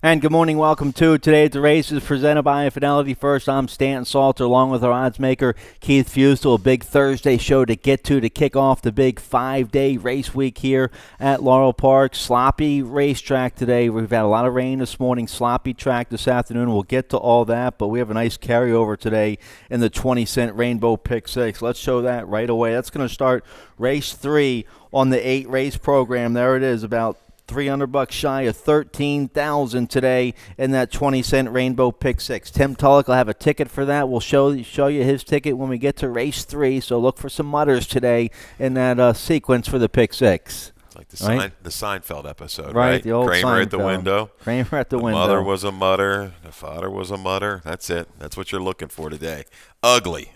And good morning, welcome to today. The race is presented by Fidelity First. I'm Stanton Salter along with our odds maker Keith Fusel. A big Thursday show to get to kick off the big 5-day race week here at Laurel Park. Sloppy racetrack today. We've had a lot of rain this morning, sloppy track this afternoon. We'll get to all that, but we have a nice carryover today in the 20-cent Rainbow Pick 6. Let's show that right away. That's going to start race 3 on the 8-race program. There it is, about $300 shy of $13,000 today in that 20-cent Rainbow Pick 6. Tim Tullock will have a ticket for that. We'll show you his ticket when we get to race 3. So look for some mutters today in that sequence for the Pick 6. Like the Seinfeld episode, right? Right? The old Kramer Seinfeld. at the window. Kramer at the window. The mother was a mutter. The father was a mutter. That's it. That's what you're looking for today. Ugly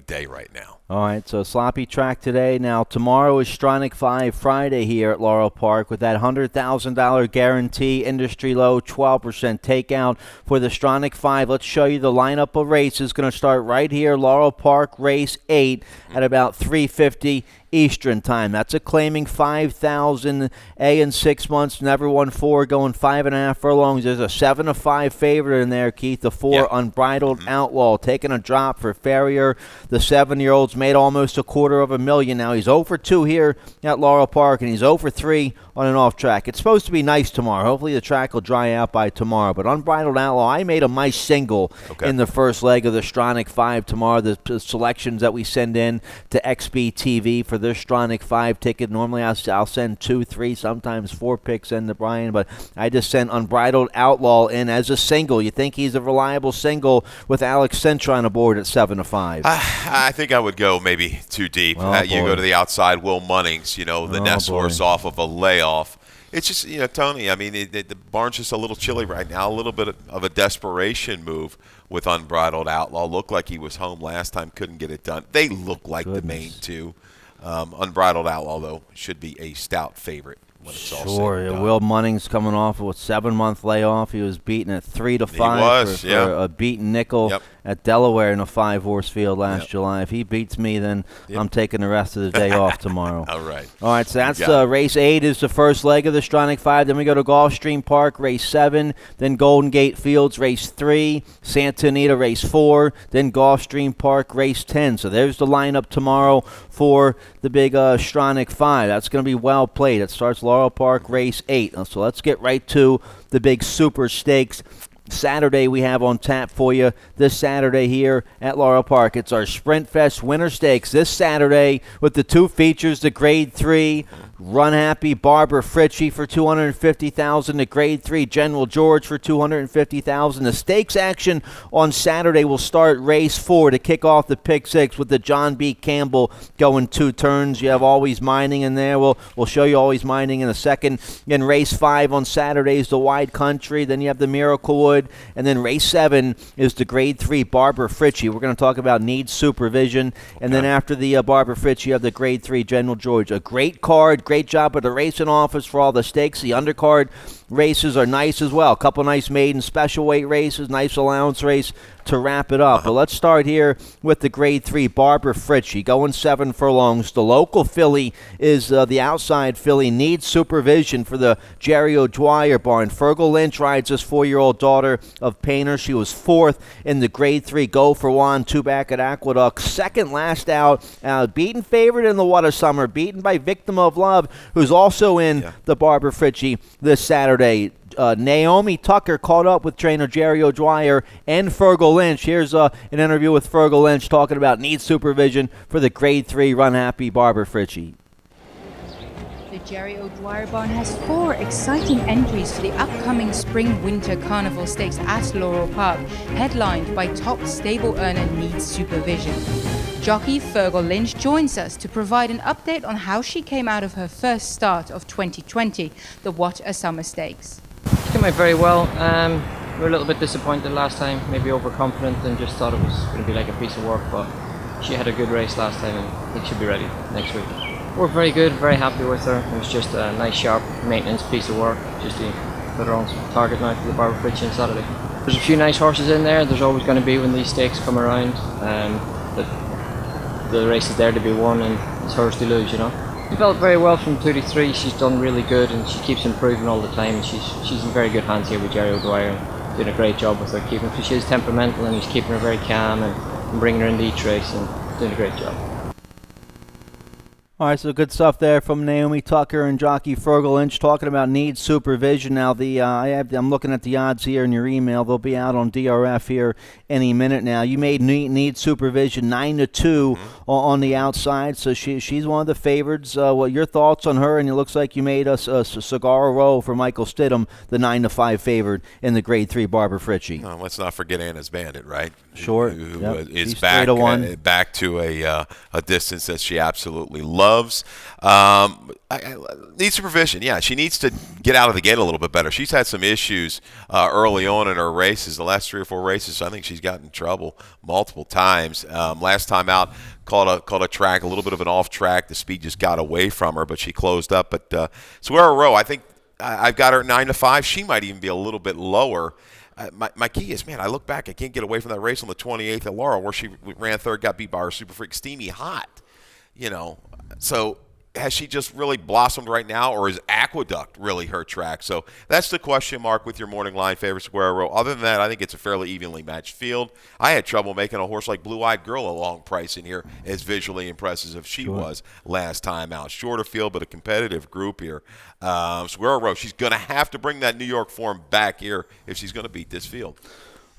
day right now. All right, so sloppy track today. Now, tomorrow is Stronach 5 Friday here at Laurel Park with that $100,000 guarantee, industry low, 12% takeout for the Stronach 5. Let's show you the lineup of races. Going to start right here, Laurel Park, race 8 at about 3:50 Eastern time. That's a claiming 5,000 A in 6 months, never won 4, going 5.5 furlongs. There's a 7-5 favorite in there, Keith. The 4 Unbridled Outlaw taking a drop for Farrier. The 7-year-old's made almost $250,000 now. He's 0 for 2 here at Laurel Park, and he's 0 for 3 on an off track. It's supposed to be nice tomorrow. Hopefully the track will dry out by tomorrow. But Unbridled Outlaw, I made a nice single in the first leg of the Stronach 5 tomorrow. The selections that we send in to XB TV for this Stronach 5 ticket. Normally I'll send 2, 3, sometimes 4 picks in to Brian, but I just sent Unbridled Outlaw in as a single. You think he's a reliable single with Alex Cintron aboard at 7-5? I think I would go maybe too deep. You go to the outside, Will Munnings, the Ness horse off of a layoff. It's just, Tony, I mean, the barn's just a little chilly right now, a little bit of a desperation move with Unbridled Outlaw. Looked like he was home last time, couldn't get it done. They look like the main two. Unbridled Outlaw, though, should be a stout favorite when it's all said and done. Will Munnings coming off of a 7-month layoff. He was beaten at 3-5 for a beaten nickel at Delaware in a 5-horse field last July. If he beats me, then I'm taking the rest of the day off tomorrow. All right, so that's race 8 is the first leg of the Stronach 5. Then we go to Gulfstream Park, race 7. Then Golden Gate Fields, race 3. Santa Anita, race 4. Then Gulfstream Park, race 10. So there's the lineup tomorrow for the big Stronach 5. That's going to be well played. It starts Laurel Park, race 8. So let's get right to the big Super Stakes. Saturday we have on tap for you this Saturday here at Laurel Park. It's our Sprint Fest Winter Stakes this Saturday with the 2 features, the Grade 3 Run Happy Barbara Fritchie for $250,000, the Grade 3 General George for $250,000. The stakes action on Saturday will start race 4 to kick off the Pick 6 with the John B. Campbell going 2 turns. You have Always Mining in there. We'll show you Always Mining in a second. In race 5 on Saturday is the Wide Country. Then you have the Miracle Wood. And then race 7 is the Grade 3 Barbara Fritchie. We're going to talk about needs supervision. And then after the Barbara Fritchie, you have the Grade 3 General George. A great card. Great job at the racing office for all the stakes. The undercard races are nice as well. A couple nice maiden special weight races, nice allowance race to wrap it up. But let's start here with the Grade 3 Barbara Fritchie going 7 furlongs. The local filly is the outside filly, needs supervision for the Jerry O'Dwyer barn. Fergal Lynch rides this 4-year-old daughter of Painter. She was 4th in the Grade 3 Go for Juan, 2 back at Aqueduct. Second last out, beaten favorite in the Water Summer, beaten by Victim of Love, who's also in the Barbara Fritchie this Saturday. Naomi Tucker caught up with trainer Jerry O'Dwyer and Fergal Lynch. Here's an interview with Fergal Lynch talking about needs supervision for the Grade 3 Run Happy Barbara Fritchie. The Jerry O'Dwyer barn has 4 exciting entries for the upcoming Spring-Winter Carnival Stakes at Laurel Park, headlined by top stable earner needs supervision. Jockey Fergal Lynch joins us to provide an update on how she came out of her first start of 2020, the What a Summer Stakes. She came out very well. We were a little bit disappointed last time, maybe overconfident, and just thought it was going to be like a piece of work, but she had a good race last time and I think she'll be ready next week. We're very good, very happy with her. It was just a nice, sharp maintenance piece of work, just to put her on target now for the Barbara Fritchie on Saturday. There's a few nice horses in there. There's always going to be when these stakes come around. The race is there to be won and it's hers to lose, developed very well from 2 to 3. She's done really good, and she keeps improving all the time. And she's in very good hands here with Jerry O'Dwyer, doing a great job with her, keeping her. She is temperamental, and he's keeping her very calm and bringing her into each race and doing a great job. All right, so good stuff there from Naomi Tucker and jockey Fergal Lynch talking about needs supervision. Now, I'm looking at the odds here in your email. They'll be out on DRF here any minute now. You made need supervision 9-2 on the outside, so she's one of the favorites. What your thoughts on her? And it looks like you made us a cigar row for Michael Stidham, the 9-5 favorite in the Grade 3 Barbara Fritchie. No, let's not forget Anna's Bandit, right? Sure. Who yep. is back to a distance that she absolutely loves. Needs supervision. Yeah, she needs to get out of the gate a little bit better. She's had some issues early on in her races, the last 3 or 4 races. So I think she's gotten in trouble multiple times. Last time out, caught a track, a little bit of an off track. The speed just got away from her, but she closed up. But Swear Row, I think I've got her at 9-5. She might even be a little bit lower. My key is, man, I look back, I can't get away from that race on the 28th at Laurel where she ran third, got beat by her Super Freak Steamy Hot. So has she just really blossomed right now, or is Aqueduct really her track? So that's the question mark with your morning line favorite Square Row. Other than that, I think it's a fairly evenly matched field. I had trouble making a horse like Blue Eyed Girl a long price in here, as visually impressive as she was last time out. Shorter field, but a competitive group here. Square Row, she's going to have to bring that New York form back here if she's going to beat this field.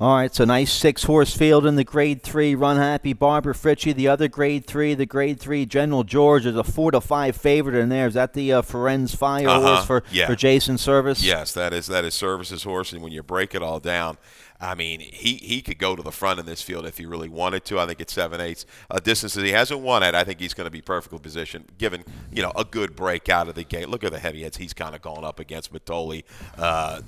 All right, so nice 6-horse field in the Grade 3. Run Happy, Barbara Fritchie. The other Grade 3, the Grade 3 General George, is a 4-5 favorite in there. Is that the Ferenz Fire horse for Jason Service? Yes, that is Service's horse. And when you break it all down, I mean, he could go to the front in this field if he really wanted to. I think it's 7/8 distances he hasn't won at. I think he's going to be perfectly positioned, given a good break out of the gate. Look at the heavyweights he's kind of gone up against. Matoli,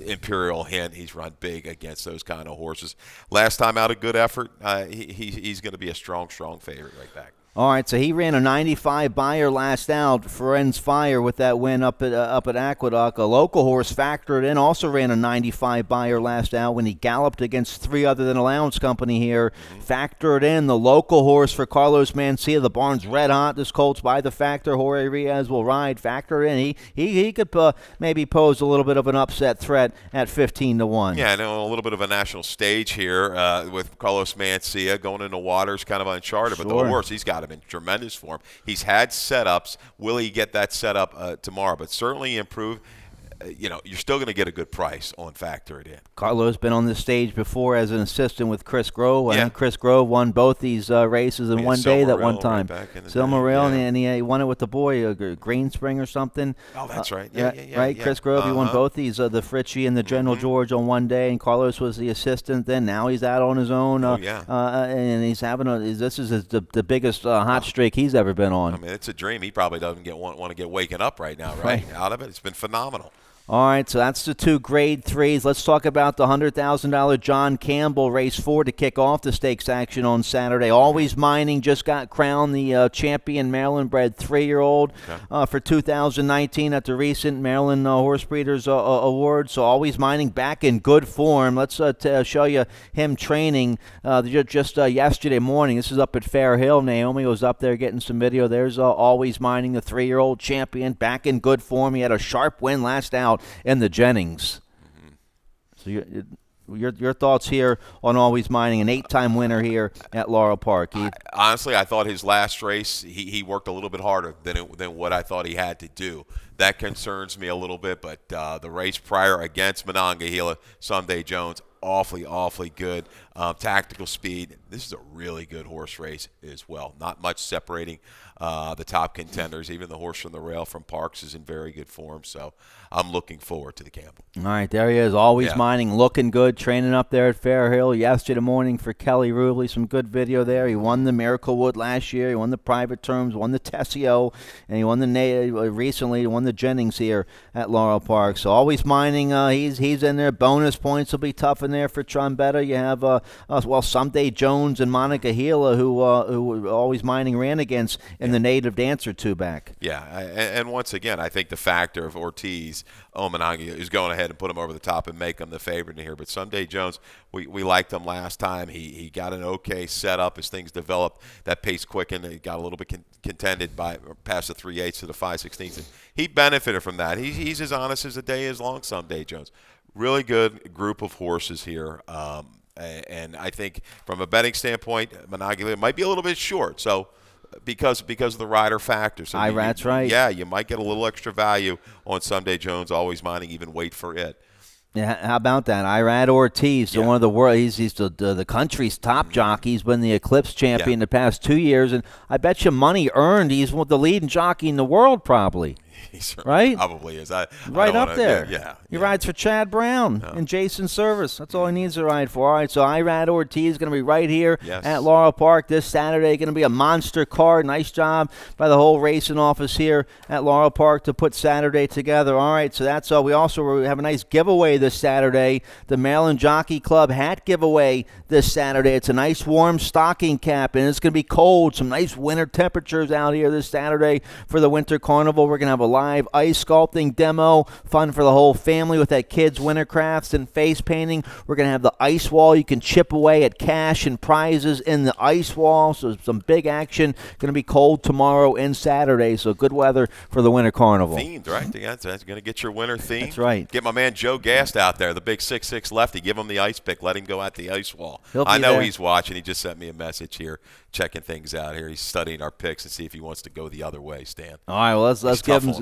Imperial Hint. He's run big against those kind of horses. Last time out, a good effort. He's going to be a strong favorite right back. All right, so he ran a 95 buyer last out, Ferenz Fire, with that win up at Aqueduct. A local horse factored in, also ran a 95 buyer last out when he galloped against 3 other than Allowance Company here. Factored in the local horse for Carlos Mencia. The barn's red hot. This colt's by the factor. Jorge Riaz will ride. Factor in. He could maybe pose a little bit of an upset threat at 15-1. Yeah, I know a little bit of a national stage here with Carlos Mencia going into waters kind of uncharted, but the horse, he's got in tremendous form. He's had setups. Will he get that setup tomorrow? But certainly improve. You're still going to get a good price on Factor It In. Carlo's been on this stage before as an assistant with Chris Grove. I think Chris Grove won both these races in one day that one time. Silmaril, and he won it with the boy, Green Spring or something. Oh, that's right. Right, Chris Grove, he won both these, the Fritchie and the General George on one day, and Carlos was the assistant then. Now he's out on his own. And he's having this is the biggest hot streak he's ever been on. I mean, it's a dream. He probably doesn't want to get waking up right now, right? Out of it. It's been phenomenal. All right, so that's the 2 Grade 3s. Let's talk about the $100,000 John Campbell Race 4 to kick off the stakes action on Saturday. Always Mining just got crowned the champion Maryland-bred 3-year-old for 2019 at the recent Maryland Horse Breeders Awards. So Always Mining back in good form. Let's show you him training just yesterday morning. This is up at Fair Hill. Naomi was up there getting some video. There's Always Mining, the 3-year-old champion, back in good form. He had a sharp win last out in the Jennings. So your thoughts here on Always Mining, an 8-time winner here at Laurel Park, Keith? Honestly, I thought his last race, he worked a little bit harder than what I thought he had to do. That concerns me a little bit, but the race prior against Monongahela, Sunday Jones, awfully good. Tactical speed. This is a really good horse race as well. Not much separating the top contenders. Even the horse from the rail from Parks is in very good form. So I'm looking forward to the Campbell. All right, there he is. Always Mining, looking good, training up there at Fair Hill yesterday morning for Kelly Rubley. Some good video there. He won the Miracle Wood last year. He won the Private Terms, won the Tessio, and he won recently. He won the Jennings here at Laurel Park. So Always Mining, he's in there. Bonus points will be tough in there for Trombetta. You have Someday Jones and Monica Gila, who were always mining ran against in the native dancer two-back. Yeah, and once again, I think the factor of Ortiz, Omanagi, is going ahead and put him over the top and make him the favorite in here. But Someday Jones, we liked him last time. He got an okay setup as things developed. That pace quickened. He got a little bit contended by past the 3/8 to the 5/16. And he benefited from that. He's as honest as the day is long, Someday Jones. Really good group of horses here. And I think from a betting standpoint, Monoglia might be a little bit short. So because of the rider factor. So that's right. Yeah, you might get a little extra value on Someday Jones, always minding even wait for it. Yeah, how about that? Irad Ortiz, one of the world. He's the country's top jockey. He's been the Eclipse champion the past 2 years, and I bet you money earned. He's the leading jockey in the world, probably. He right? Probably is. Right up there. Yeah. He rides for Chad Brown and Jason Service. That's all he needs to ride for. All right, so Irad Ortiz is going to be right here at Laurel Park this Saturday. Going to be a monster card. Nice job by the whole racing office here at Laurel Park to put Saturday together. All right, so that's all. We also have a nice giveaway this Saturday. The Maryland Jockey Club hat giveaway this Saturday. It's a nice warm stocking cap, and it's going to be cold. Some nice winter temperatures out here this Saturday for the Winter Carnival. We're going to have a live ice sculpting demo, fun for the whole family with that kids' winter crafts and face painting. We're going to have the ice wall. You can chip away at cash and prizes in the ice wall, so some big action. Going to be cold tomorrow and Saturday, so good weather for the Winter Carnival. Themed, right? That's going to get your winter theme. That's right. Get my man Joe Gast out there, the big 6'6" lefty. Give him the ice pick. Let him go at the ice wall. I know he's watching. He just sent me a message here, checking things out here. He's studying our picks and see if he wants to go the other way, Stan. All right, well,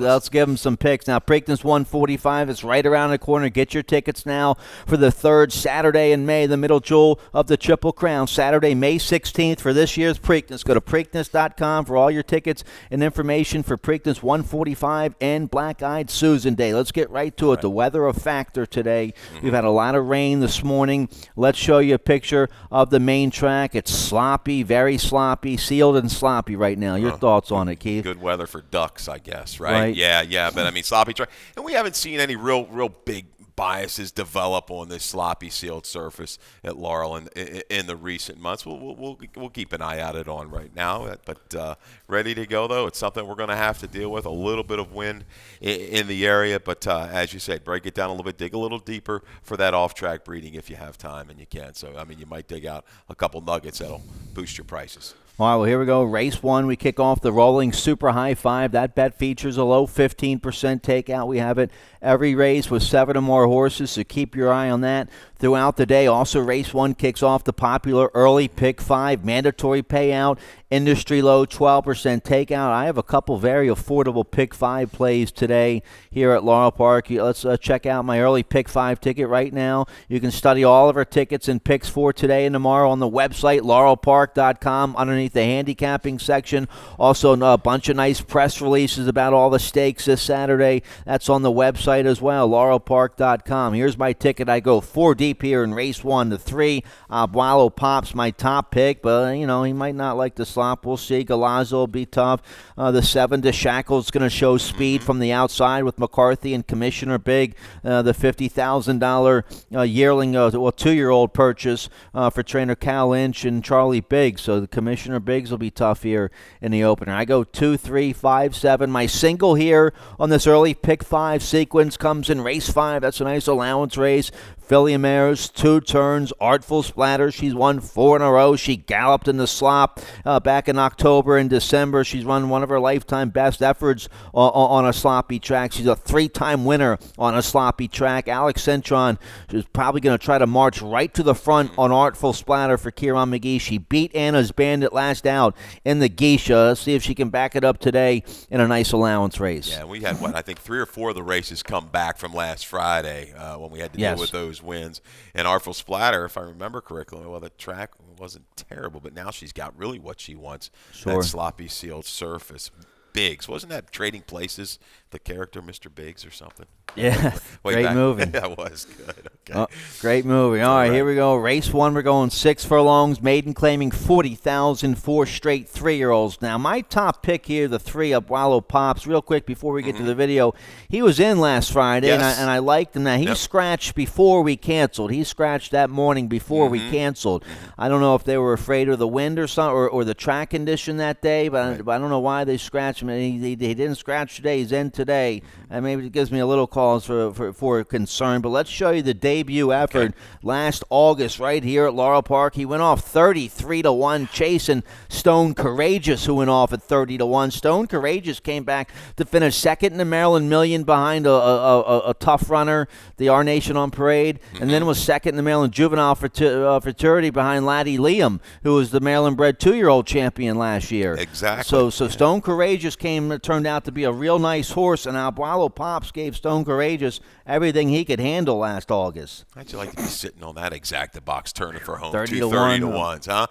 let's give him some picks. Now, Preakness 145 is right around the corner. Get your tickets now for the third Saturday in May, the middle jewel of the Triple Crown. Saturday, May 16th for this year's Preakness. Go to Preakness.com for all your tickets and information for Preakness 145 and Black Eyed Susan Day. Let's get right to it. The weather a factor today. We've had a lot of rain this morning. Let's show you a picture of the main track. It's sloppy, very sloppy, sealed and sloppy right now. Your thoughts on it, Keith? Good weather for ducks, I guess, right? Yeah, but I mean, sloppy track. And we haven't seen any real big biases develop on this sloppy sealed surface at Laurel in the recent months. We'll keep an eye at it on right now, but ready to go though. It's something we're going to have to deal with. A little bit of wind in the area, but as you say, break it down a little bit, dig a little deeper for that off-track breeding if you have time and you can. So I mean, you might dig out a couple nuggets that'll boost your prices. All right, well, here we go. Race 1, we kick off the rolling super high 5. That bet features a low 15% takeout. We have it every race with 7 or more horses, so keep your eye on that throughout the day. Also, race 1 kicks off the popular early pick 5, mandatory payout, industry low 12% takeout. I have a couple very affordable pick 5 plays today here at Laurel Park. Let's check out my early pick 5 ticket right now. You can study all of our tickets and picks for today and tomorrow on the website, laurelpark.com, underneath the handicapping section. Also, a bunch of nice press releases about all the stakes this Saturday. That's on the website as well, laurelpark.com. Here's my ticket. I go 4 deep here in race 1 to 3. Abuelo Pop's my top pick, but, he might not like the slop. We'll see. Galazzo will be tough. The 7 to Shackle's going to show speed from the outside with McCarthy and Commissioner Big. The $50,000 yearling, 2-year-old purchase for trainer Cal Lynch and Charlie Biggs. So the Commissioner Biggs will be tough here in the opener. I go 2, 3, 5, 7. My single here on this early pick 5 sequence comes in race 5. That's a nice allowance race. Philly Mares, 2 turns, Artful Splatter. She's won 4 in a row. She galloped in the slop back in October and December. She's run one of her lifetime best efforts on a sloppy track. She's a 3-time winner on a sloppy track. Alex Centron is probably going to try to march right to the front on Artful Splatter for Kieran McGee. She beat Anna's Bandit last out in the Geisha. Let's see if she can back it up today in a nice allowance race. Yeah, we had, I think 3 or 4 of the races come back from last Friday when we had to deal with those wins. And Artful Splatter, if I remember correctly, the track wasn't terrible, but now she's got really what she wants. Sure. That sloppy sealed surface. Biggs. Wasn't that Trading Places, the character Mr. Biggs or something? Yeah, great back. movie. That was good. Okay. Oh, great movie. All right, here we go. Race 1, we're going 6 furlongs. Maiden claiming 40,000, 4 straight 3-year-olds. Now, my top pick here, the 3 up Wallow Pops. Real quick before we get to the video, he was in last Friday, and I liked him. Now, he scratched before we canceled. He scratched that morning before we canceled. I don't know if they were afraid of the wind or something, or the track condition that day, but I don't know why they scratched him. He didn't scratch today. He's in today. And maybe it gives me a little cause for concern. But let's show you the debut effort last August right here at Laurel Park. He went off 33-1, chasing Stone Courageous, who went off at 30-1. Stone Courageous came back to finish second in the Maryland Million behind a tough runner, the Our Nation on Parade, and then was second in the Maryland Juvenile Fraternity behind Laddie Liam, who was the Maryland-bred 2-year-old champion last year. Exactly. So Stone Courageous turned out to be a real nice horse, and Wallow Pops gave Stone Courageous everything he could handle last August. How'd you like to be sitting on that exacta box turning for home? 30-1, huh?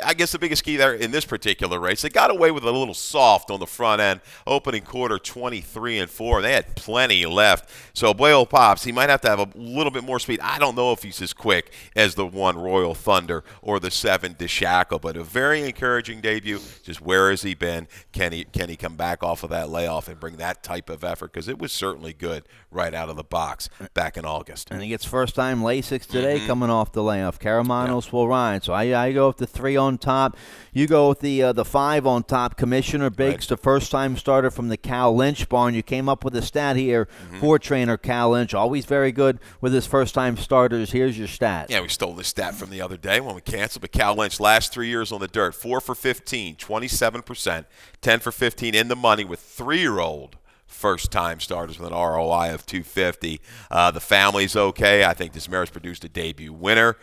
I guess the biggest key there in this particular race, they got away with a little soft on the front end, opening quarter 23-4. They had plenty left. So Wallow Pops, he might have to have a little bit more speed. I don't know if he's as quick as the 1 Royal Thunder or the 7 DeShackle, but a very encouraging debut. Just where has he been? Can he come back off of that layoff and bring that type of effort? Because it was certainly good right out of the box back in August. And he gets first-time Lasix today coming off the layoff. Caramanos will ride. So I go with the 3 on top. You go with the 5 on top. Commissioner Biggs, the first-time starter from the Cal Lynch barn. You came up with a stat here for trainer Cal Lynch. Always very good with his first-time starters. Here's your stat. Yeah, we stole this stat from the other day when we canceled. But Cal Lynch, last 3 years on the dirt, 4 for 15, 27%, 10 for 15 in the money with 3-year-old first-time starters with an ROI of 250. The family's okay. I think this mare's produced a debut winner.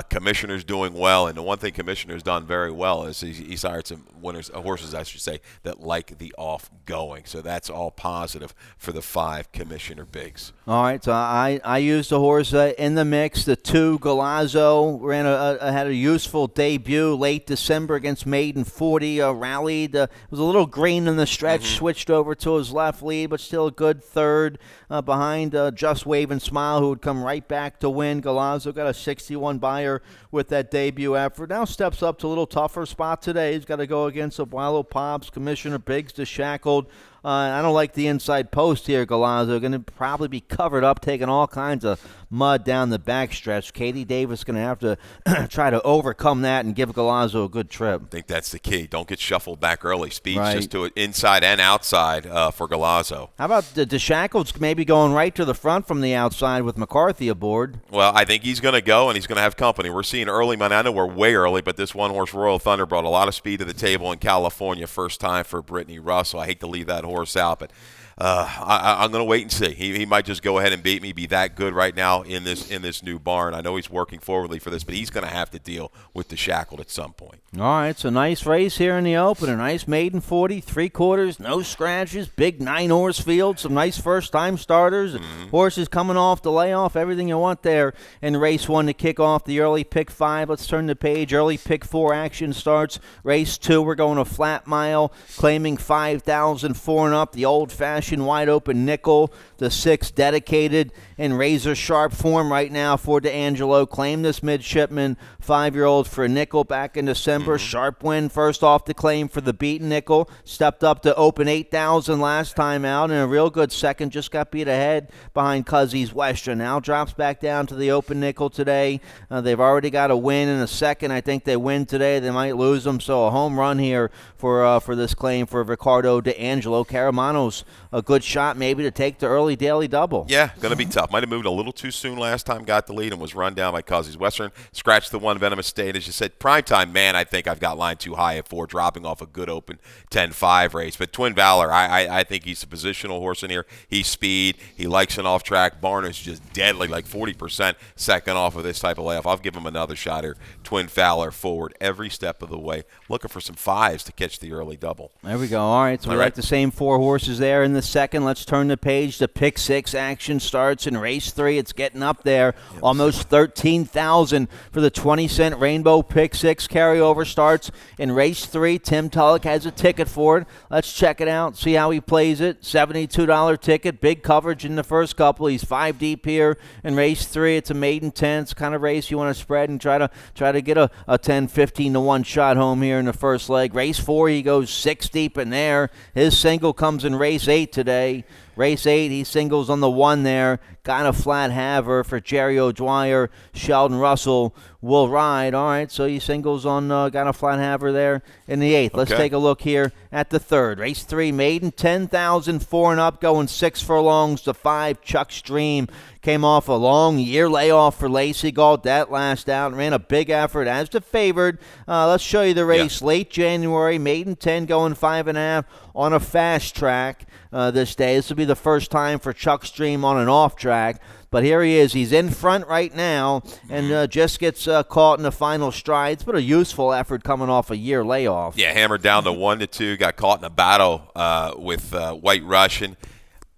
Commissioner's doing well, and the one thing Commissioner's done very well is he's hired some horses, I should say, that like the off-going. So that's all positive for the 5 Commissioner Biggs. All right, so I used a horse in the mix. The 2 Galazzo had a useful debut late December against Maiden 40. Rallied, was a little green in the stretch, switched over to his left lead, but still a good third behind Just Wave and Smile, who would come right back to win. Galazzo got a 61 buyer with that debut effort. Now steps up to a little tougher spot today. He's got to go against Wallow Pops, Commissioner Biggs, DeShackled. I don't like the inside post here, Galazzo. Going to probably be covered up, taking all kinds of mud down the backstretch. Katie Davis going to have to try to overcome that and give Galazzo a good trip. I think that's the key. Don't get shuffled back early. Speed's just to it inside and outside for Galazzo. How about the DeShackled's maybe going right to the front from the outside with McCarthy aboard? Well, I think he's going to go, and he's going to have company. We're seeing early money. I know we're way early, but this 1-horse Royal Thunder brought a lot of speed to the table in California. First time for Brittany Russell. I hate to leave that horse out, but I'm going to wait and see. He might just go ahead and beat me, be that good right now in this new barn. I know he's working forwardly for this, but he's going to have to deal with the Shackled at some point. All right, it's a nice race here in the open. A nice maiden 40, 3/4, no scratches, big 9-horse field, some nice first-time starters, horses coming off the layoff, everything you want there in race 1 to kick off the early pick 5. Let's turn the page. Early pick 4 action starts. Race 2, we're going a flat mile, claiming 5,004 and up, the old-fashioned wide-open nickel, the 6 dedicated in razor-sharp form right now for D'Angelo. Claimed this midshipman, 5-year-old for a nickel back in December. Sharp win first off the claim for the beaten nickel. Stepped up to open 8,000 last time out, and a real good second. Just got beat ahead behind Cuzzy's Western. Now drops back down to the open nickel today. They've already got a win in a second. I think they win today. They might lose them. So a home run here for this claim for Ricardo D'Angelo. Caramanos, a good shot maybe to take the early daily double. Yeah, going to be tough. Might have moved a little too soon last time, got the lead, and was run down by Cuzzy's Western. Scratched the 1 Venomous State. As you said, primetime man, I think I've got line too high at 4, dropping off a good open 10-5 race. But Twin Valor, I think he's a positional horse in here. He's speed. He likes an off-track. Barn is just deadly, like 40% second off of this type of layoff. I'll give him another shot here. Twin Valor forward every step of the way, looking for some 5s to catch the early double. There we go. All right, so we like the same 4 horses there in the second. Let's turn the page. The pick 6 action starts in race 3. It's getting up there. Almost 13,000 for the 20-cent Rainbow pick 6 carryover starts in race 3. Tim Tulloch has a ticket for it. Let's check it out, see how he plays it. $72 ticket, big coverage in the first couple. He's 5 deep here in race 3. It's a maiden 10. It's kind of race you want to spread and try to get a 10, 15 to 1 shot home here in the first leg. Race 4, he goes 6 deep in there. His single comes in race 8 today. Race 8, he singles on the 1 there. Got a flat haver for Jerry O'Dwyer. Sheldon Russell will ride. All right, so he singles on got a flat haver there in the 8th. Let's take a look here at the 3rd. Race 3, maiden 10,000, 4 and up, going 6 furlongs to 5. Chuck's Dream came off a long year layoff for Lacey Galt. That last out ran a big effort as the favored. Let's show you the race. Late January, maiden 10 going 5.5 on a fast track this day. This will be the first time for Chuck's Dream on an off track. But here he is. He's in front right now and just gets caught in the final stride. It's been a useful effort coming off a year layoff. Yeah, hammered down to 1-2. Got caught in a battle with White Russian.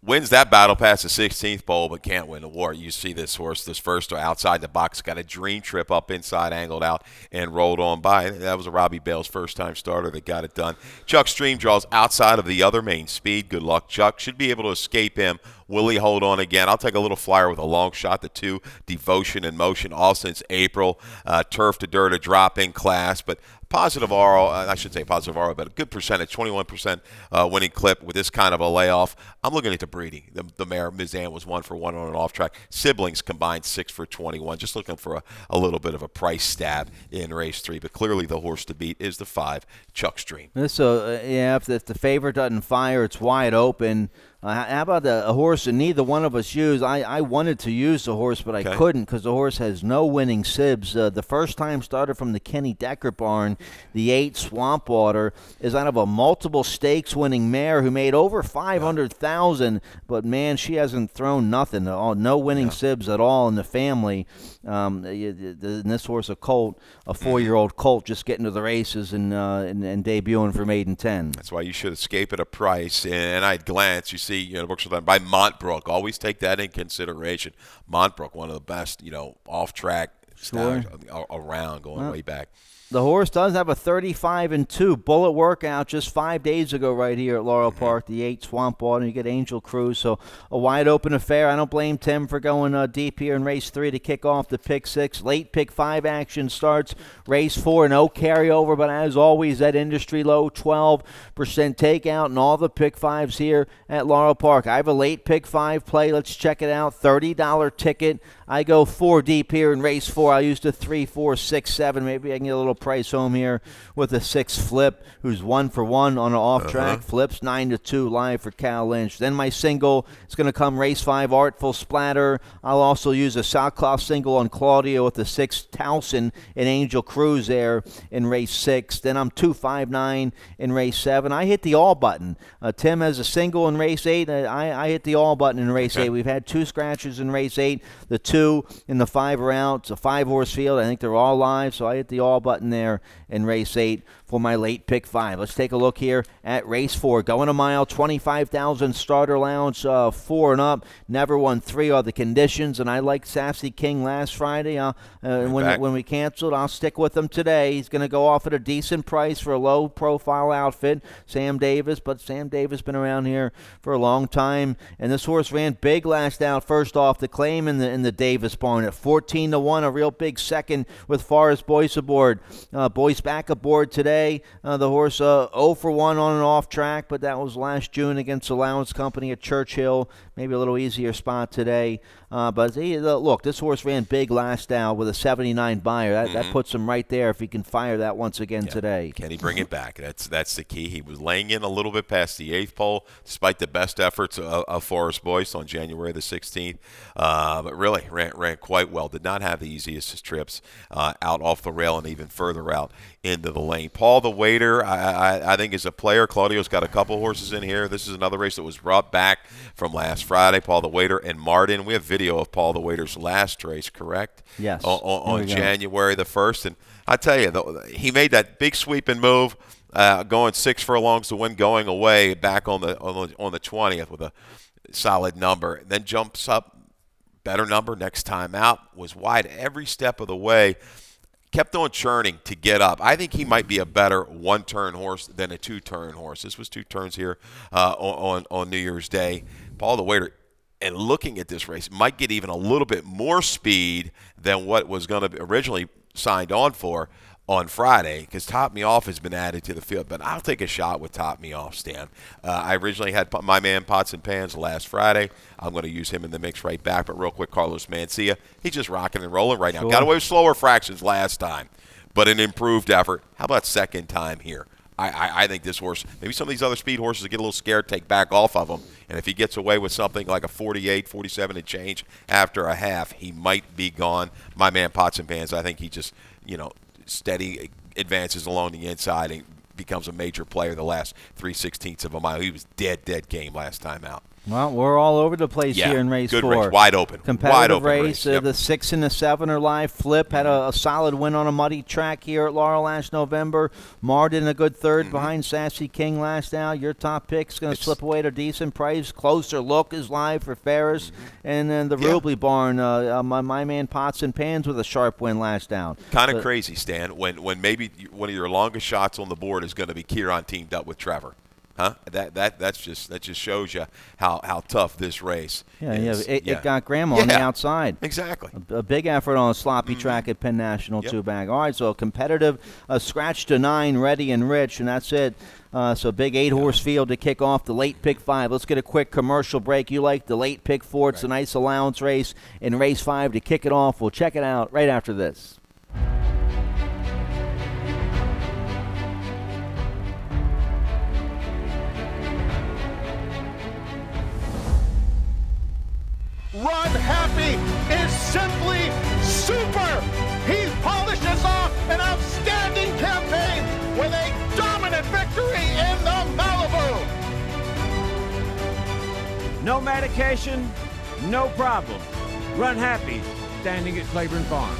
Wins that battle past the 16th pole, but can't win the war. You see this horse, this first outside the box, got a dream trip up inside, angled out, and rolled on by. That was a Robbie Bales first-time starter that got it done. Chuck's Dream draws outside of the other main speed. Good luck, Chuck. Should be able to escape him. Will he hold on again? I'll take a little flyer with a long shot. The 2, Devotion in Motion, all since April. Turf to Dirt, a drop-in class, but positive RO, I should say positive RO, but a good percentage, 21% winning clip with this kind of a layoff. I'm looking at the breeding. The mare, Mizan, was 1 for 1 on an off track. Siblings combined 6 for 21. Just looking for a little bit of a price stab in race 3, but clearly the horse to beat is the 5, Chuck's Dream. So, if the favorite doesn't fire, it's wide open. How about a horse that neither one of us used? I wanted to use the horse, but I couldn't because the horse has no winning sibs. The first-time starter from the Kenny Decker barn, the 8 Swamp Water, is out of a multiple stakes winning mare who made over $500,000, but, man, she hasn't thrown nothing. No winning sibs at all in the family. And this horse, a colt, a 4-year-old colt, just getting to the races and debuting for maiden 10. That's why you should escape at a price. And I'd glance, you see, books are done by Montbrook. Always take that in consideration. Montbrook, one of the best, off-track stars around, going way back. The horse does have a 35-2 bullet workout just 5 days ago right here at Laurel Park, the 8 Swamp Water. You get Angel Cruz, so a wide-open affair. I don't blame Tim for going deep here in race 3 to kick off the pick 6. Late pick 5 action starts race 4, no carryover, but as always, that industry low 12% takeout and all the pick 5s here at Laurel Park. I have a late pick 5 play. Let's check it out. $30 ticket. I go 4 deep here in race 4. I'll use the 3, 4, 6, 7. Maybe I can get a little price home here with a 6 Flip, who's 1 for 1 on an off-track. Flips 9-2 live for Cal Lynch. Then my single is going to come race 5, Artful Splatter. I'll also use a Sockcloth single on Claudio with the 6 Towson and Angel Cruz there in race 6. Then I'm 2-5-9 in race 7. I hit the all button. Tim has a single in race 8. I hit the all button in race 8. We've had 2 scratches in race 8. The 2 and the 5 are out. It's a 5-horse field. I think they're all live, so I hit the all button there in race 8 for my late pick 5. Let's take a look here at race 4. Going a mile, 25,000 starter lounge, 4 and up. Never won 3 are the conditions, and I liked Sassy King last Friday. When we canceled, I'll stick with him today. He's going to go off at a decent price for a low-profile outfit, Sam Davis, but Sam Davis been around here for a long time, and this horse ran big last out. First off, the claim in the Davis barn at 14-1, a real big second with Forrest Boyce aboard. Boyce back aboard today. The horse 0 for 1 on an off track, but that was last June against Allowance Company at Churchill. Maybe a little easier spot today. But look, this horse ran big last out with a 79 buyer. That puts him right there if he can fire that once again today. Can he bring it back? That's the key. He was laying in a little bit past the 8th pole, despite the best efforts of Forrest Boyce on January the 16th. But really ran quite well. Did not have the easiest trips out off the rail and even further out into the lane. Paul the Waiter, I think, is a player. Claudio's got a couple horses in here. This is another race that was brought back from last Friday. Paul the Waiter and Martin. We have video of Paul the Waiter's last race, correct? Yes. On January the 1st. And I tell you, he made that big sweeping move. going 6 furlongs to win, going away back on the 20th with a solid number. And then jumps up, better number next time out, was wide every step of the way. Kept on churning to get up. I think he might be a better one-turn horse than a two-turn horse. This was 2 turns here on New Year's Day. Paul the Waiter, and looking at this race, might get even a little bit more speed than what was going to be originally signed on for on Friday, because Top Me Off has been added to the field. But I'll take a shot with Top Me Off, Stan. I originally had my man Pots and Pans last Friday. I'm going to use him in the mix right back. But real quick, Carlos Mencia, he's just rocking and rolling right now. Sure. Got away with slower fractions last time, but an improved effort. How about second time here? I think this horse, maybe some of these other speed horses get a little scared, take back off of him. And if he gets away with something like a 48, 47 and change after a half, he might be gone. My man Pots and Pans, I think he just, steady advances along the inside and becomes a major player the last 3/16 of a mile. He was dead game last time out. Well, we're all over the place here in race 4. Good race, wide open. Competitive wide open race. Yep. The 6 and the 7 are live. Flip had a solid win on a muddy track here at Laurel last November. Martin a good third behind Sassy King last out. Your top pick's going to slip away at a decent price. Closer Look is live for Ferris. And then the Rubley Barn, my man Pots and Pans with a sharp win last out. Kind of crazy, Stan, when maybe one of your longest shots on the board is going to be Kieran teamed up with Trevor. Huh? That just shows you how tough this race is. It got Grandma on the outside. Exactly. A big effort on a sloppy track at Penn National 2-bag. All right, so competitive, scratch to 9, Ready and Rich, and that's it. So big 8-horse field to kick off the late pick 5. Let's get a quick commercial break. You like the late pick 4. It's a nice allowance race in race 5 to kick it off. We'll check it out right after this. Run Happy is simply super. He polishes off an outstanding campaign with a dominant victory in the Malibu. No medication, no problem. Run Happy, standing at Claiborne Farm.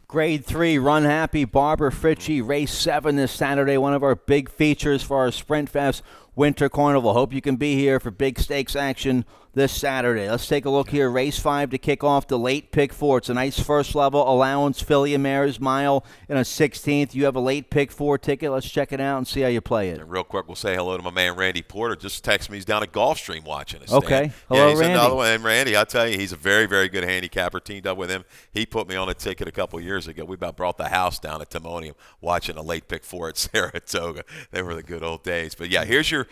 Grade 3, Run Happy, Barbara Fritchie, race 7 this Saturday. One of our big features for our Sprint Fest Winter Carnival. Hope you can be here for big stakes action this Saturday. Let's take a look here. Race 5 to kick off the late pick 4. It's a nice first level allowance, filly and mares mile in a 16th. You have a late pick 4 ticket. Let's check it out and see how you play it. And real quick, we'll say hello to my man Randy Porter. Just text me. He's down at Gulfstream watching us. Okay. Hello, he's Randy. Another one. And Randy, I tell you, he's a very, very good handicapper. Teamed up with him. He put me on a ticket a couple years ago. We about brought the house down at Timonium watching a late pick 4 at Saratoga. They were the good old days. But yeah, here's your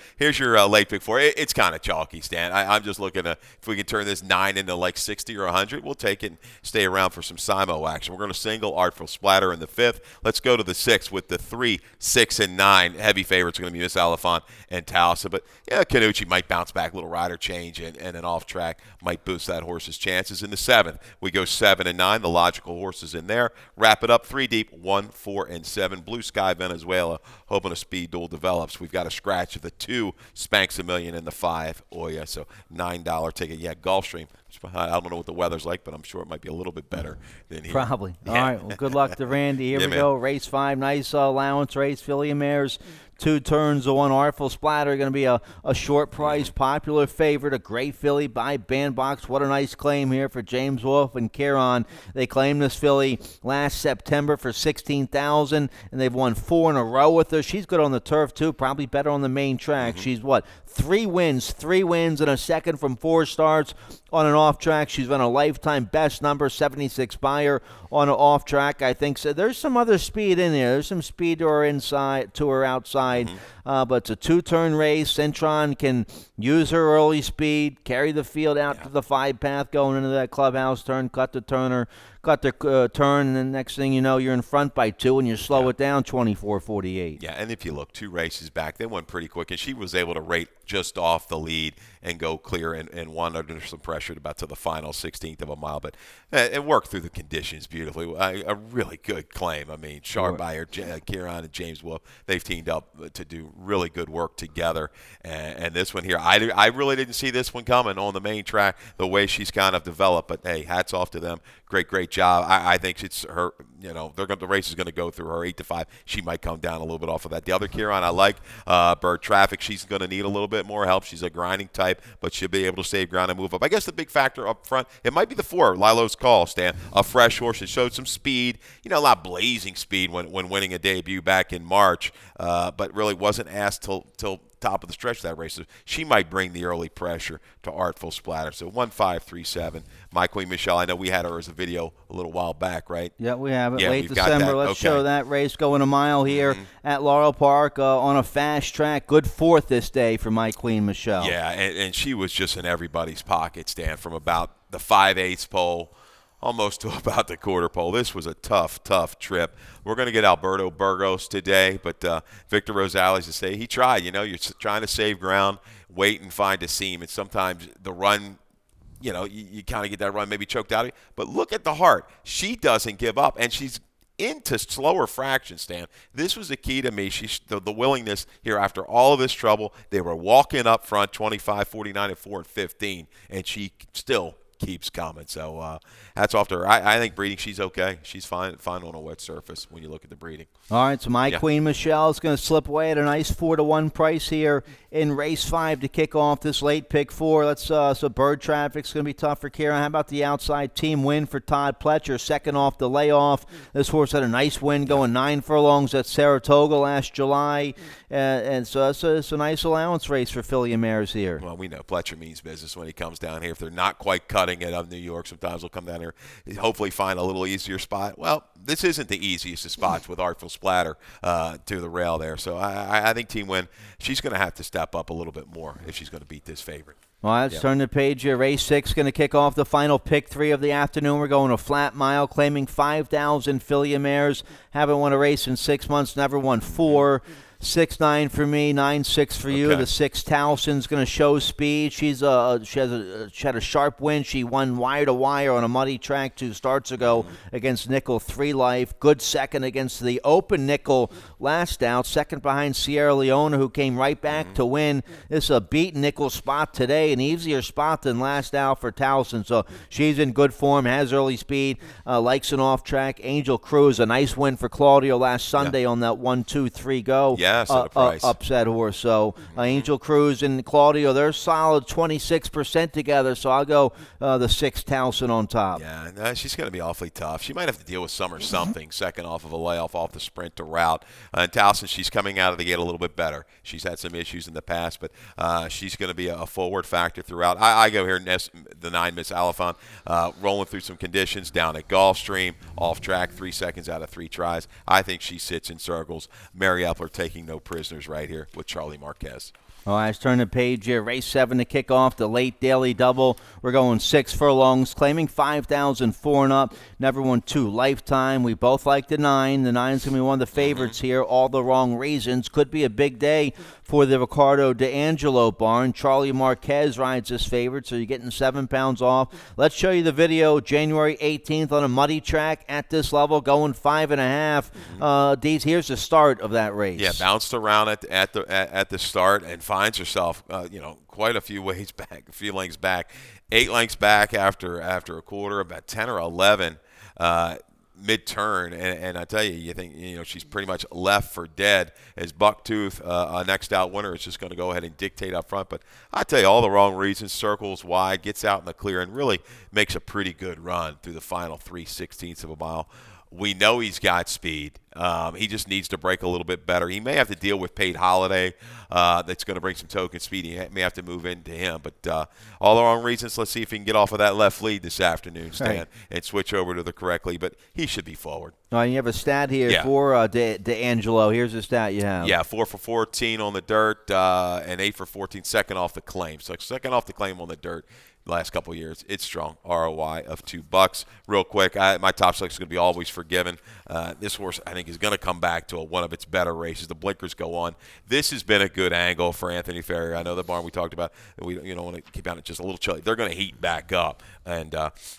late pick 4. It's kind of chalky, Stan. I'm just looking to, if we can turn this 9 into like 60 or 100, we'll take it and stay around for some Simo action. We're going to single Artful Splatter in the 5th. Let's go to the 6th with the 3, 6, and 9. Heavy favorites are going to be Miss Elephant and Talsa. But yeah, Canucci might bounce back, a little rider change, and an off track might boost that horse's chances. In the 7th, we go 7 and 9. The logical horses in there. Wrap it up 3 deep, 1, 4, and 7. Blue Sky Venezuela, hoping a speed duel develops. We've got a scratch of the 2, Spanks a Million, and the 5, Oya. So $9 ticket. Yeah, Gulfstream. I don't know what the weather's like, but I'm sure it might be a little bit better than here. Probably. Yeah. All right. Well, good luck to Randy. Here we go. Race 5. Nice allowance race. Filly and mares. 2 turns to 1. Artful Splatter going to be a short price, popular favorite. A great filly by Bandbox. What a nice claim here for James Wolfe and Kieran. They claimed this filly last September for $16,000, and they've won 4 in a row with her. She's good on the turf too. Probably better on the main track. She's 3 wins and a second from 4 starts on an off track. She's been a lifetime best number, 76 buyer on an off track. I think so. There's some other speed in there. There's some speed to her inside, to her outside. But it's a 2-turn race. Centron can use her early speed, carry the field out to the 5 path going into that clubhouse turn, cut the turn, and then next thing you know, you're in front by 2, and you slow it down 24-48. Yeah, and if you look 2 races back, they went pretty quick, and she was able to rate just off the lead and go clear and won under some pressure about to the final 16th of a mile. But it worked through the conditions beautifully. A really good claim. I mean, Sharp Buyer, Kieran, and James Wolfe, they've teamed up to do really good work together. And this one here, I really didn't see this one coming on the main track, the way she's kind of developed. But, hey, hats off to them. Great job. I think it's her. The race is going to go through her 8-5. She might come down a little bit off of that. The other Kieran I like, Bird Traffic. She's going to need a little bit more help. She's a grinding type, but she'll be able to save ground and move up. I guess the big factor up front, it might be the 4, Lilo's Call, Stan. A fresh horse that showed some speed. Not blazing speed when winning a debut back in March, but really wasn't asked till top of the stretch of that race. So she might bring the early pressure to Artful Splatter. So 1-5-3-7. My Queen Michelle, I know we had her as a video a little while back, right? Yeah, we have it. Yeah, Late we've got December. that. Let's Okay. show that race going a mile here at Laurel Park on a fast track. Good 4th this day for My Queen Michelle. Yeah, and she was just in everybody's pocket, Stan, from about the 5/8 pole almost to about the quarter pole. This was a tough trip. We're going to get Alberto Burgos today, but Victor Rosales to say he tried. You're trying to save ground, wait and find a seam, and sometimes the run, you kind of get that run maybe choked out of you. But look at the heart. She doesn't give up, and she's into slower fractions, Stan. This was the key to me. The willingness here after all of this trouble. They were walking up front 25, 49, and 4 and 15, and she still keeps coming. So hats off to her. I think breeding, she's okay. She's fine on a wet surface when you look at the breeding. All right, so My Queen Michelle is going to slip away at a nice 4-1 price here in race 5 to kick off this late pick 4. So Bird Traffic's going to be tough for Kieran. How about the outside team win for Todd Pletcher, second off the layoff? This horse had a nice win going 9 furlongs at Saratoga last July, and so it's a nice allowance race for filly and mares here. Well, we know Pletcher means business when he comes down here. If they're not quite cutting it up in New York, sometimes they'll come down here, hopefully find a little easier spot. Well, this isn't the easiest of spots with Artful Splatter to the rail there. So I think Team Win, she's going to have to step up a little bit more if she's going to beat this favorite. Well, let's turn the page here. Race 6 going to kick off the final pick 3 of the afternoon. We're going a flat mile, claiming 5,000 filly and mares. Haven't won a race in 6 months, never won 4. 6-9 for me, 9-6 for you. Okay. The 6 Towson's going to show speed. She had a sharp win. She won wire to wire on a muddy track 2 starts ago against Nickel 3 Life. Good second against the open Nickel last out. Second behind Sierra Leone, who came right back to win. This is a beat Nickel spot today, an easier spot than last out for Towson. So she's in good form, has early speed, likes an off track. Angel Cruz, a nice win for Claudio last Sunday on that 1-2-3 go. Yes, at a price. Upset horse. So Angel Cruz and Claudio, they're solid 26% together. So I'll go the 6 Towson on top. Yeah, she's going to be awfully tough. She might have to deal with some or something, second off of a layoff off the sprint to route. And Towson, she's coming out of the gate a little bit better. She's had some issues in the past, but she's going to be a forward factor throughout. I go here, the 9 Miss Alifant, rolling through some conditions down at Gulfstream, off track, 3 seconds out of 3 tries. I think she sits in circles. Mary Epler taking no prisoners right here with Charlie Marquez. All right, let's turn the page here. Race 7 to kick off the late daily double. We're going 6 furlongs, claiming 5,004 and up. Never won 2 lifetime. We both like the 9. The 9's going to be one of the favorites here. All the wrong reasons. Could be a big day for the Ricardo D'Angelo barn. Charlie Marquez rides this favorite, so you're getting 7 pounds off. Let's show you the video. January 18th on a muddy track at this level, going 5.5. Dees, here's the start of that race. Yeah, bounced around at the start and finds herself, quite a few ways back, a few lengths back, 8 lengths back after a quarter, about 10 or 11 mid-turn, and I tell you, you think she's pretty much left for dead as Bucktooth, a next out winner, is just going to go ahead and dictate up front. But I tell you, all the wrong reasons. Circles wide, gets out in the clear, and really makes a pretty good run through the final 3/16 of a mile. We know he's got speed. He just needs to break a little bit better. He may have to deal with Pate Holiday. That's going to bring some token speed. He may have to move into him. But all the wrong reasons. Let's see if he can get off of that left lead this afternoon, Stan, and switch over to the correct lead. But he should be forward. You have a stat here for D'Angelo. Here's the stat you have. Yeah, 4 for 14 on the dirt and 8 for 14 second off the claim. So second off the claim on the dirt. Last couple of years, it's strong. ROI of $2. Real quick, my top selection is going to be Always Forgiven. This horse, I think, is going to come back to one of its better races. The blinkers go on. This has been a good angle for Anthony Ferrier. I know the barn we talked about, we want to keep out just a little chilly. They're going to heat back up. And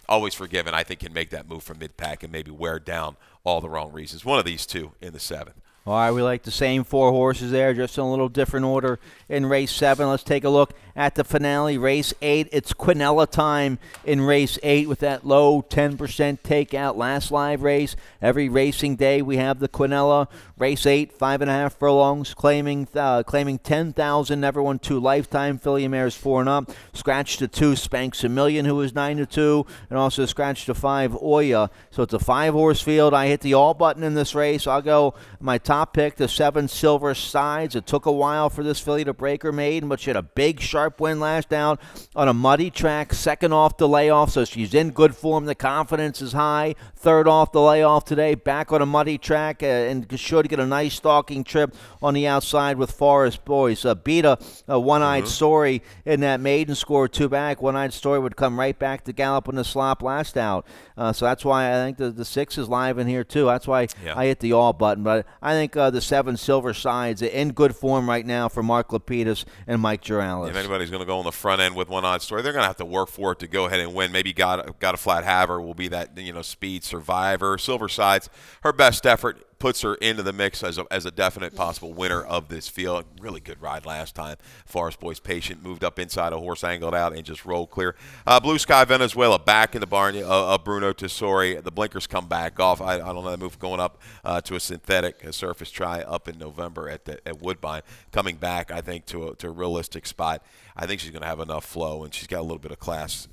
Always Forgiven, I think, can make that move from mid-pack and maybe wear down all the wrong reasons. One of these two in the 7th. All right, we like the same 4 horses there, just in a little different order in race 7. Let's take a look at the finale, race 8. It's Quinella time in race 8 with that low 10% takeout last live race. Every racing day we have the Quinella. Race 8, 5.5 furlongs, claiming 10,000. Never won 2 lifetime. Filly mares 4 and up. Scratched to 2, Spanks a Million, who was 9-2, and also scratched to 5, Oya. So it's a 5-horse field. I hit the all button in this race. I'll go my top pick, the 7 Silver Sides. It took a while for this filly to break her maiden, but she had a big, sharp win last out on a muddy track, second off the layoff, so she's in good form. The confidence is high. Third off the layoff today, back on a muddy track, and should get a nice stalking trip on the outside with Forest Boys. Beat a One-Eyed Story in that maiden, score 2 back. One-Eyed Story would come right back to gallop in the slop last out. So that's why I think the 6 is live in here too. That's why I hit the all button. But I think the 7 Silver Sides in good form right now for Mark Lapidus and Mike Girales. If anybody's going to go on the front end with One-Eyed Story, they're going to have to work for it to go ahead and win. Maybe got a flat haver will be that speed survivor. Silver Sides, her best effort, puts her into the mix as a definite possible winner of this field. Really good ride last time. Forest Boys patient, moved up inside a horse, angled out, and just rolled clear. Blue Sky Venezuela back in the barn of Bruno Tessori. The blinkers come back off. I don't know that move going up to a synthetic surface try up in November at Woodbine. Coming back, I think, to a realistic spot. I think she's going to have enough flow, and she's got a little bit of class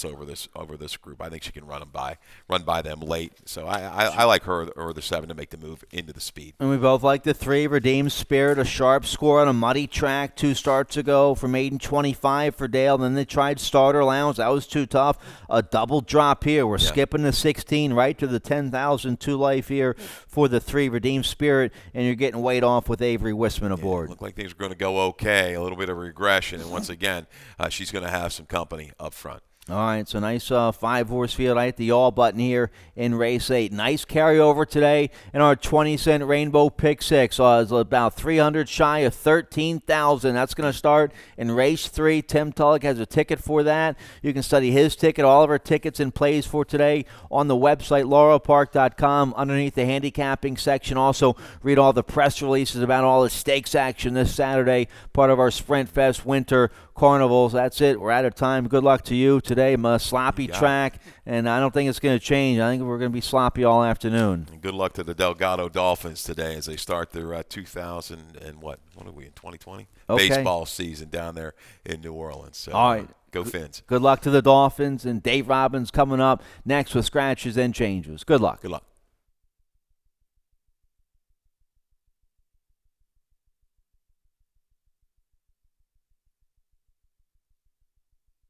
over this group. I think she can run by them late. So I like her or the 7 to make the move into the speed. And we both like the 3, Redeemed Spirit, a sharp score on a muddy track 2 starts ago for maiden 25 for Dale. Then they tried Starter Lounge. That was too tough. A double drop here. We're skipping the 16 right to the 10,000 2 life here for the 3, Redeemed Spirit, and you're getting weight off with Avery Wisman aboard. Looked like things were going to go okay. A little bit of regression, and once again, she's going to have some company up front. All right, so nice 5-horse field. I hit the all button here in race 8. Nice carryover today in our 20-cent Rainbow Pick 6. It's about 300 shy of 13,000. That's going to start in race 3. Tim Tulloch has a ticket for that. You can study his ticket, all of our tickets and plays for today on the website, laurelpark.com, underneath the handicapping section. Also, read all the press releases about all the stakes action this Saturday, part of our Sprint Fest Winter Carnivals. That's it. We're out of time. Good luck to you today. Sloppy track, and I don't think it's going to change. I think we're going to be sloppy all afternoon. And good luck to the Delgado Dolphins today as they start their 2000 and what are we in 2020 baseball season down there in New Orleans. So, all right. Go Fins. Good luck to the Dolphins, and Dave Robbins coming up next with Scratches and Changes. Good luck. Good luck.